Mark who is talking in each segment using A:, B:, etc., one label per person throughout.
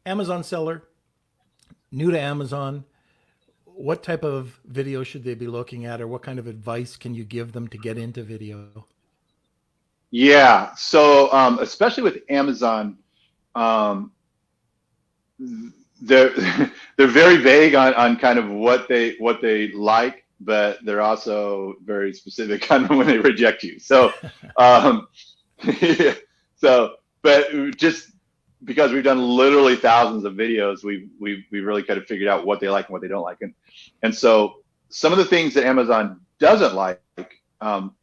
A: Amazon seller, new to Amazon, what type of video should they be looking at, or what kind of advice can you give them to get into video?
B: Yeah. So especially with Amazon, um, they're they're very vague on kind of what they like, but they're also very specific on when they reject you. So um, so but just because we've done literally thousands of videos, we really kind of figured out what they like and what they don't like, and so some of the things that Amazon doesn't like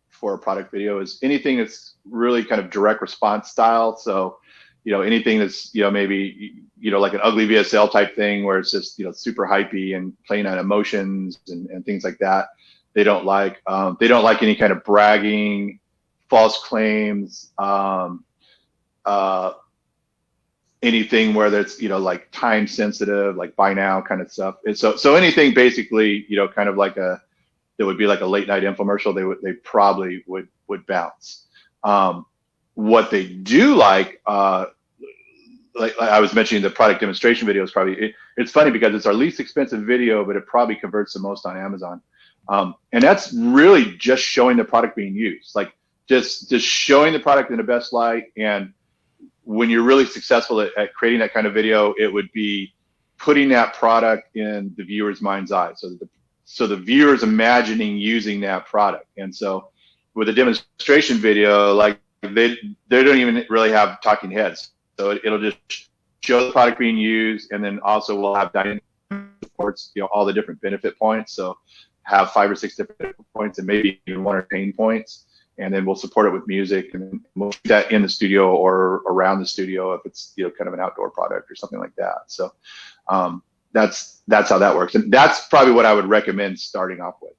B: for a product video is anything that's really kind of direct response style. So anything that's maybe like an ugly VSL type thing where it's just super hypey and playing on emotions and things like that. They don't like. They don't like any kind of bragging, false claims, uh, anything where that's like time sensitive, like buy now kind of stuff. And so anything basically kind of like that would be like a late night infomercial, they probably would bounce. What they do like I was mentioning, the product demonstration video is probably it's funny because it's our least expensive video, but it probably converts the most on Amazon. And that's really just showing the product being used, like just showing the product in the best light. And when you're really successful at creating that kind of video, it would be putting that product in the viewer's mind's eye, so the viewer's imagining using that product. And so with a demonstration video, like they don't even really have talking heads, so it'll just show the product being used, and then also we'll have dynamic reports, all the different benefit points. So have 5 or 6 different benefit points and maybe even 1 or pain points, and then we'll support it with music, and we'll do that in the studio or around the studio if it's kind of an outdoor product or something like that. So that's how that works, and that's probably what I would recommend starting off with.